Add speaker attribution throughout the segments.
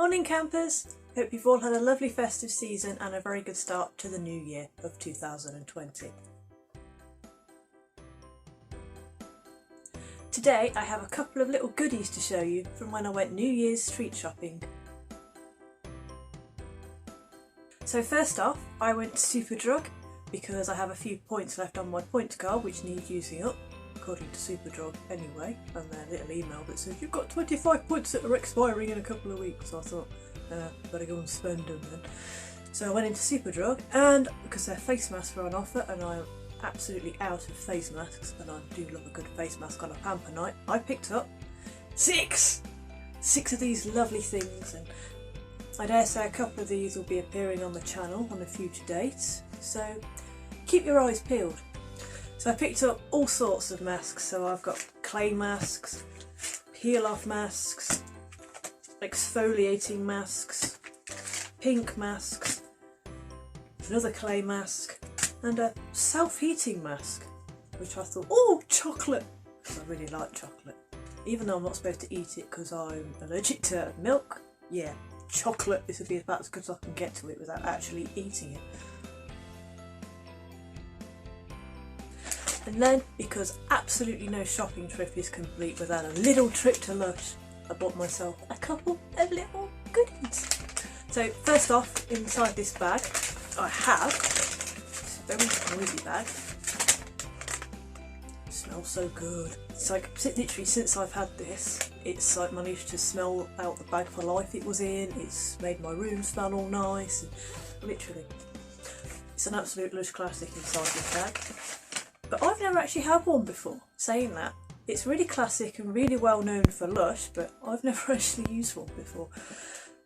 Speaker 1: Morning campers! Hope you've all had a lovely festive season and a very good start to the new year of 2020. Today I have a couple of little goodies to show you from when I went New Year's street shopping. So first off, I went to Superdrug because I have a few points left on my points card which need using up, according to Superdrug anyway, and their little email that says you've got 25 points that are expiring in a couple of weeks. So I thought, better go and spend them then. So I went into Superdrug, and because their face masks were on offer and I'm absolutely out of face masks and I do love a good face mask on a pamper night, I picked up six of these lovely things, and I dare say a couple of these will be appearing on the channel on a future date, so keep your eyes peeled. So I picked up all sorts of masks, so I've got clay masks, peel off masks, exfoliating masks, pink masks, another clay mask, and a self-heating mask, which I thought, oh, chocolate, because I really like chocolate. Even though I'm not supposed to eat it because I'm allergic to milk, yeah, chocolate, this would be about as good as I can get to it without actually eating it. And then, because absolutely no shopping trip is complete without a little trip to Lush, I bought myself a couple of little goodies. So first off, inside this bag, I have a very noisy bag. It smells so good. It's like, literally since I've had this, it's like managed to smell out the bag for life it was in. It's made my room smell all nice. And literally, it's an absolute Lush classic inside this bag. But I've never actually had one before, saying that. It's really classic and really well known for Lush, but I've never actually used one before.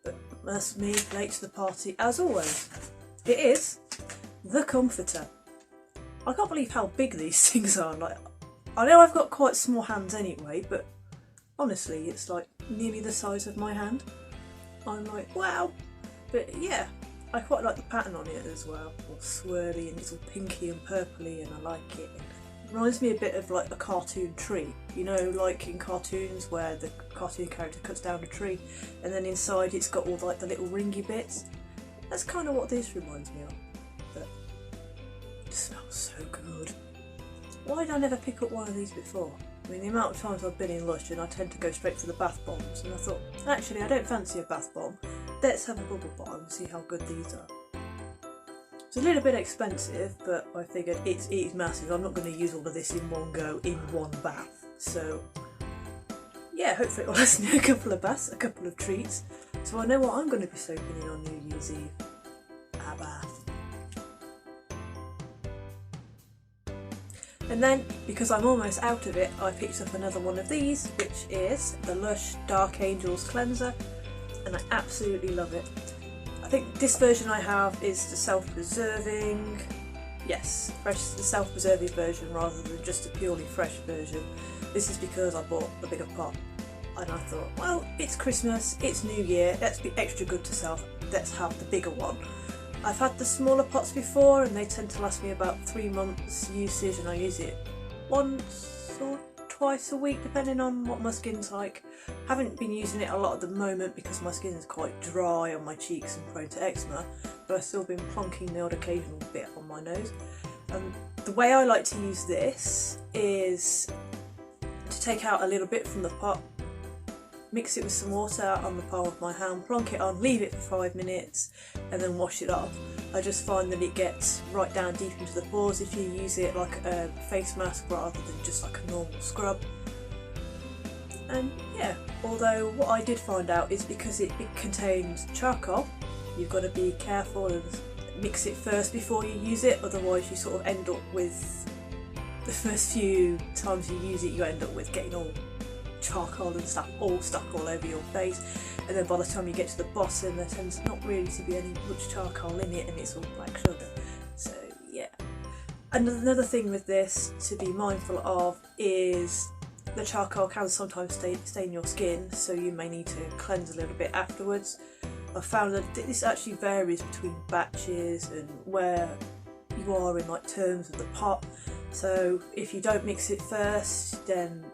Speaker 1: But that's me, late to the party, as always. It is the comforter. I can't believe how big these things are. Like, I know I've got quite small hands anyway, but honestly, it's like nearly the size of my hand. I'm like, wow. But yeah, I quite like the pattern on it as well, all swirly and it's all pinky and purpley, and I like it. It reminds me a bit of like a cartoon tree, you know, like in cartoons where the cartoon character cuts down a tree and then inside it's got all like the little ringy bits. That's kind of what this reminds me of, but it smells so good. Why did I never pick up one of these before? I mean, the amount of times I've been in Lush and I tend to go straight for the bath bombs, and I thought, actually I don't fancy a bath bomb. Let's have a bubble bomb and see how good these are. It's a little bit expensive, but I figured it's massive. I'm not going to use all of this in one go, in one bath. So yeah, hopefully it will last me a couple of baths, a couple of treats. So I know what I'm going to be soaking in on New Year's Eve. A bath. And then, because I'm almost out of it, I picked up another one of these, which is the Lush Dark Angels Cleanser, and I absolutely love it. I think this version I have is the self-preserving, yes, the self-preserving version rather than just a purely fresh version. This is because I bought the bigger pot, and I thought, well, it's Christmas, it's New Year, let's be extra good to self, let's have the bigger one. I've had the smaller pots before and they tend to last me about 3 months usage, and I use it once or twice a week depending on what my skin's like. Haven't been using it a lot at the moment because my skin is quite dry on my cheeks and prone to eczema, but I've still been plonking the odd occasional bit on my nose. The way I like to use this is to take out a little bit from the pot, mix it with some water on the palm of my hand, plonk it on, leave it for 5 minutes and then wash it off. I just find that it gets right down deep into the pores if you use it like a face mask rather than just like a normal scrub. And yeah, although what I did find out is because it contains charcoal, you've got to be careful and mix it first before you use it, otherwise you sort of end up with, the first few times you use it, you end up with getting all charcoal and stuff all stuck all over your face, and then by the time you get to the bottom there tends not really to be any much charcoal in it and it's all black sugar. So yeah. And another thing with this to be mindful of is the charcoal can sometimes stain your skin, so you may need to cleanse a little bit afterwards. I've found that this actually varies between batches and where you are in like terms of the pot. So if you don't mix it first, then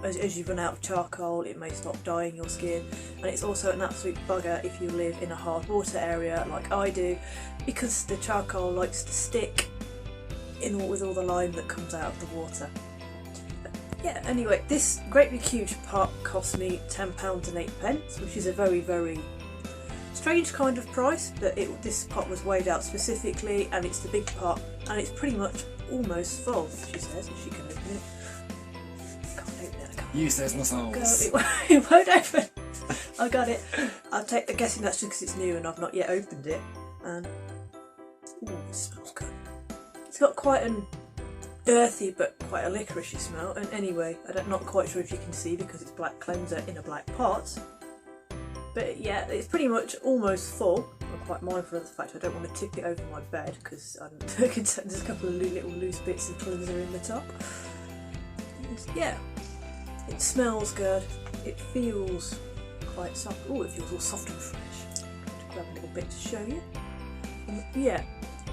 Speaker 1: as you run out of charcoal, it may stop dyeing your skin. And it's also an absolute bugger if you live in a hard water area like I do, because the charcoal likes to stick with all the lime that comes out of the water. But yeah, anyway, this great big huge pot cost me £10.08, which is a very, very strange kind of price, but this pot was weighed out specifically, and it's the big pot, and it's pretty much almost full, she says, if she can open it. I can't open it, I can't.
Speaker 2: Use those muscles.
Speaker 1: It won't open. I got it. I'm guessing that's just because it's new and I've not yet opened it. And ooh, it smells good. It's got quite an earthy but quite a licoricey smell. And anyway, I'm not quite sure if you can see because it's black cleanser in a black pot. But yeah, it's pretty much almost full. I'm quite mindful of the fact I don't want to tip it over my bed because there's a couple of little loose bits of cleanser in the top. Yeah, it smells good. It feels quite soft. Oh, it feels all soft and fresh. I'll grab a little bit to show you. Yeah,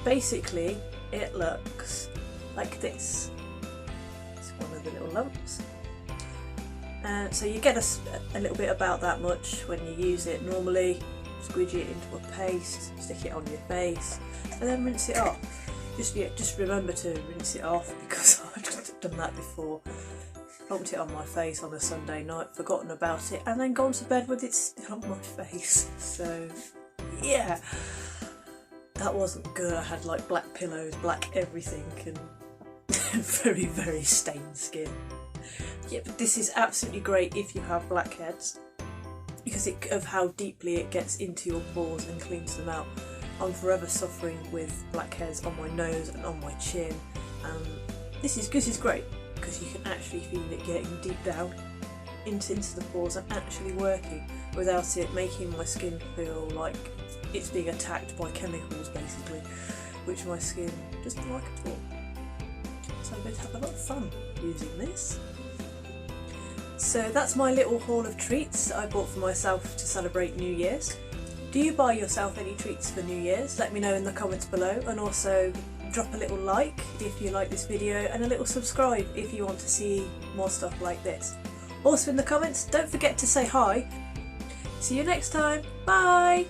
Speaker 1: basically it looks like this. It's one of the little lumps. So you get a little bit about that much when you use it normally. Squeeze it into a paste, stick it on your face, and then rinse it off. Just remember to rinse it off because I've just done that before. Plonked it on my face on a Sunday night, forgotten about it, and then gone to bed with it still on my face. So yeah, that wasn't good. I had like black pillows, black everything, and very, very stained skin. Yeah, but this is absolutely great if you have blackheads because of how deeply it gets into your pores and cleans them out. I'm forever suffering with blackheads on my nose and on my chin, and this is great because you can actually feel it getting deep down into the pores and actually working without it making my skin feel like it's being attacked by chemicals basically, which my skin doesn't like at all. So I'm going to have a lot of fun using this. So that's my little haul of treats that I bought for myself to celebrate New Year's. Do you buy yourself any treats for New Year's? Let me know in the comments below, and also drop a little like if you like this video and a little subscribe if you want to see more stuff like this. Also in the comments, don't forget to say hi. See you next time. Bye!